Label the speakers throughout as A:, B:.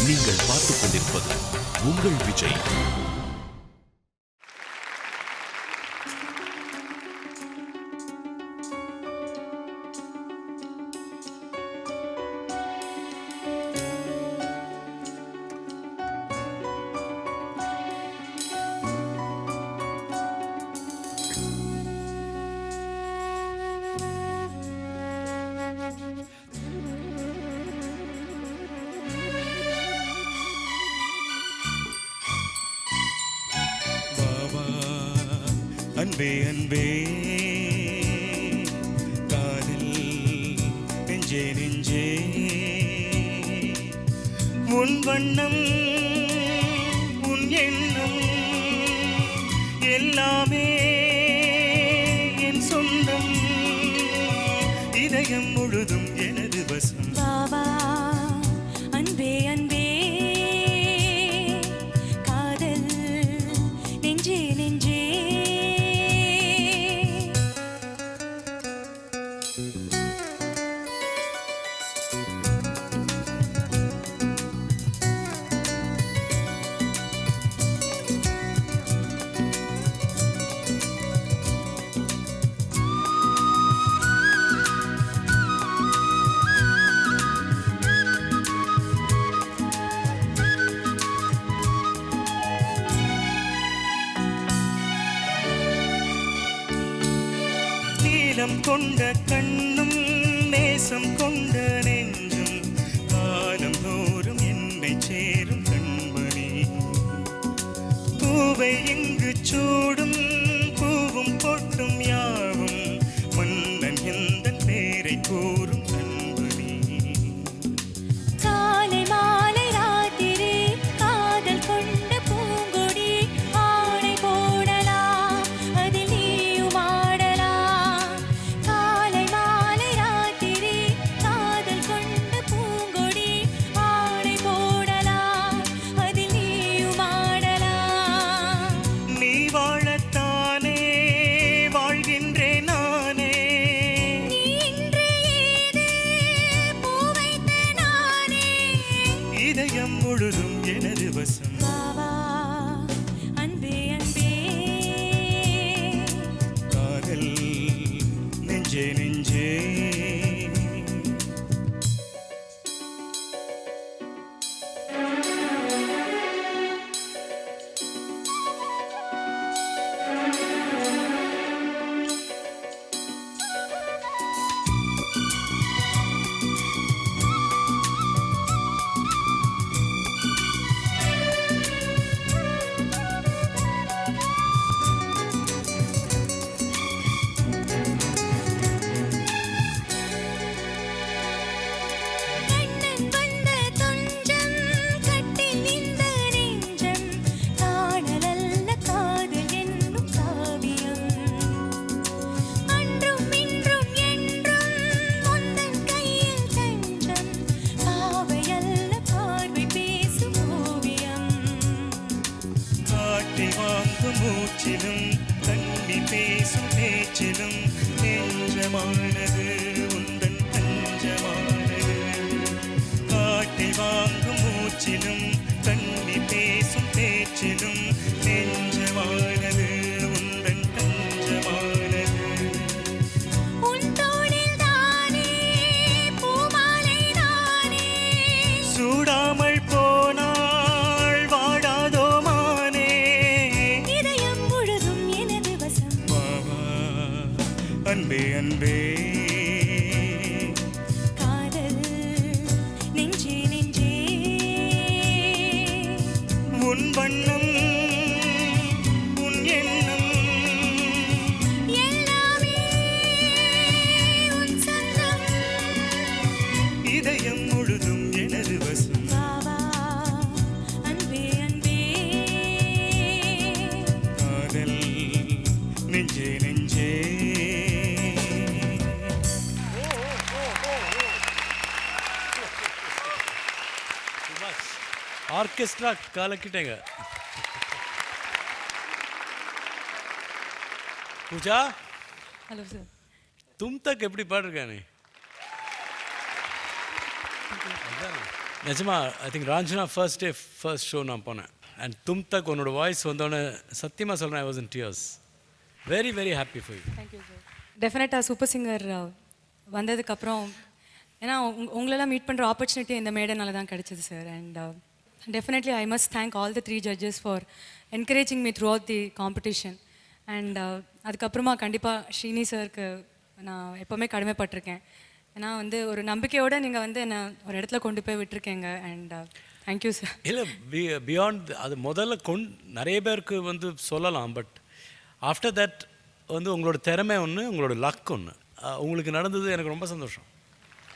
A: நீங்கள் பார்த்துக் கொண்டிருப்பது உங்கள் விஜய்.
B: அன்பே அன்பே காதல் நெஞ்சே நெஞ்சே உன் வண்ணம் உன் எண்ணம் எல்லாமே என் சொந்தம் இதயம் முழுதும் எனது வசம்.
C: பாபா அன்பே அன்பே காதல் நெஞ்சே நெஞ்சே
B: நீலம் கொண்ட கண்ணும் நேசம் கொண்ட நெஞ்சும் காலம் தோறும் என்னை சேரும் கண்மணி. பூவை இங்கு சூடும் பூவும் பொட்டும் யாவும் மன்னன் எந்தன் பேரை கூறும் கண்மணி.
C: காலை மாலை ராத்திரி காதல் கொண்ட பூங்கொடி ஆணை போடலாம் அதில் நீயும் ஆடலாம். காலை மாலை ராத்திரி காதல் கொண்ட பூங்கொடி ஆணை போடலாம் அதில் நீயும் ஆடலாம்.
B: நீ வாழத்தானே வாழ்கின்றேன் நானே.
C: நீ இன்று ஏது பூ வைத்த நானே.
B: இதயம் முழுதும் எனது வசம்.
C: பாபா அன்பே அன்பே
B: காதல் நெஞ்சே நெஞ்சே
C: கண்ணன் வந்த துஞ்சம் கட்டில் இந்த நெஞ்சம் காணலல்ல காதல் என்னும் காவியம். அன்றும் இன்றும் என்றும் உந்தன் கையில் தஞ்சம் பாவையல்ல பார்வை பேசும் ஓவியம்.
B: காட்டி வாங்கும் மூச்சிலும் தண்ணி பேசும் பேச்சிலும் நெஞ்சமானது உந்தன் தஞ்சமானது. காட்டி வாங்கும் மூச்சிலும் தண்ணி பேசும் பேச்சிலும் நெஞ்சமானது உந்தன் தஞ்சமானது.
C: உன் தோளில் தானே பூமாலை நானே.
B: சூடாமல் போனாள் வாடாதோ மானே.
C: இதயம் முழுதும் எனது வசம்.
B: பாவா அன்பே அன்பே
C: காதல் நெஞ்சே நெஞ்சே
B: உன் வண்ணம் உன் எண்ணம்
C: எல்லாமே உன் சொந்தம்.
B: இதயம் முழுதும் எனது வசம்.
C: பாபா அன்பே அன்பே
B: காதல் நெஞ்சே நெஞ்சே
D: ஆர்கெஸ்ட்ரா கலக்கிட்டேங்க. Pooja
E: hello sir.
D: तुम तक எப்படி பாடிருக்கானே? நிஜமா I think Raanjhanaa first show நான் போனேன் அண்ட் தும் தக் உன்னோட வாய்ஸ் வந்தோடனே சத்தியமாக சொல்கிறேன் I was in tears. Very very happy for you.
E: Thank you sir. டெஃபினட்டாக சூப்பர் சிங்கர் வந்ததுக்கப்புறம் ஏன்னா உங்களெல்லாம் மீட் பண்ணுற ஆப்பர்ச்சுனிட்டி இந்த மேடைனால தான் கிடச்சிது sir. And definitely I must thank all the 3 judges for encouraging me through out the competition. And அதுக்கப்புறமா கண்டிப்பாக ஸ்ரீனி சாருக்கு நான் எப்போவுமே கடமைப்பட்டிருக்கேன். ஏன்னா வந்து ஒரு நம்பிக்கையோடு நீங்கள் வந்து என்னை ஒரு இடத்துல கொண்டு போய் விட்டுருக்கேங்க. And thank you sir.
D: இல்லை பியாண்ட் அது முதல்ல நிறைய பேருக்கு வந்து சொல்லலாம். பட் ஆஃப்டர் தட் வந்து உங்களோட திறமை ஒன்று, உங்களோட லக் ஒன்று உங்களுக்கு நடந்தது. எனக்கு ரொம்ப சந்தோஷம்.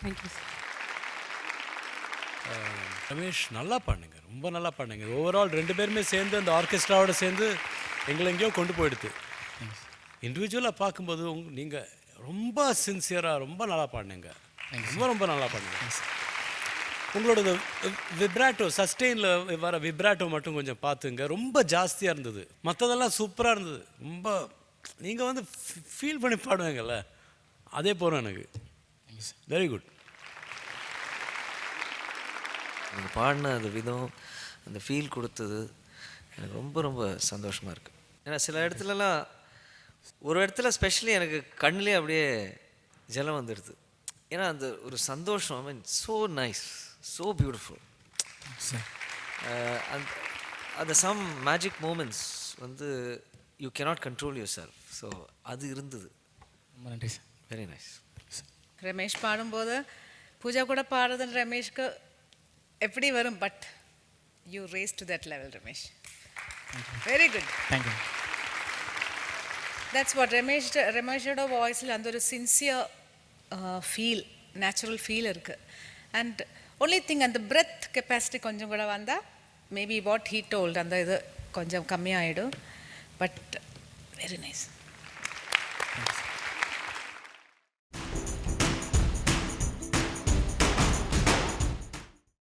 E: Thank you sir.
D: ரமேஷ் நல்லா பாடுங்க, ரொம்ப நல்லா பாடுங்க. ஓவரால் 2 பேருமே சேர்ந்து அந்த ஆர்கெஸ்ட்ராவோட சேர்ந்து எங்களை எங்கேயோ கொண்டு போயிடுது. இண்டிவிஜுவலாக பார்க்கும்போது நீங்கள் ரொம்ப சின்சியராக ரொம்ப நல்லா பாடினீங்க. ரொம்ப நல்லா பாடினீங்க. உங்களோட விப்ராட்டோ சஸ்டெயினில் வர விப்ராட்டோ மட்டும் கொஞ்சம் பார்த்துங்க, ரொம்ப ஜாஸ்தியாக இருந்தது. மற்றதெல்லாம் சூப்பராக இருந்தது. ரொம்ப நீங்கள் வந்து ஃபீல் பண்ணி பாடுவீங்கள்ல, அதே போகிறோம் எனக்கு. Very good.
F: நீங்கள் பாடின அந்த விதம், அந்த ஃபீல் கொடுத்தது எனக்கு ரொம்ப ரொம்ப சந்தோஷமாக இருக்குது. ஏன்னா சில இடத்துலலாம் ஒரு இடத்துல ஸ்பெஷலி எனக்கு கண்ணிலே அப்படியே ஜலம் வந்துடுது. ஏன்னா அந்த ஒரு சந்தோஷம், ஐ மீன் ஸோ நைஸ், ஸோ பியூட்டிஃபுல். அந்த சம் மேஜிக் மூமெண்ட்ஸ் வந்து you cannot control your self. So அது இருந்தது.
G: ரொம்ப நன்றி சார்.
F: Very nice.
H: ரமேஷ் பாடும்போது பூஜா கூட பாடுறதுன்னு ரமேஷ்க்கு எப்படி வரும்? But you raise to that level Ramesh. Very good.
G: Thank you.
H: That's what ரமேஷோட வாய்ஸில் அந்த ஒரு சின்சியர் ஃபீல், நேச்சுரல் ஃபீல் இருக்குது. அண்ட் ஒன்லி திங் அந்த பிரெத் கெப்பாசிட்டி கொஞ்சம் கூட வந்தால் மேபி வாட் ஹீ டோல்ட் அந்த இது கொஞ்சம் கம்மியாகிடும். But very nice.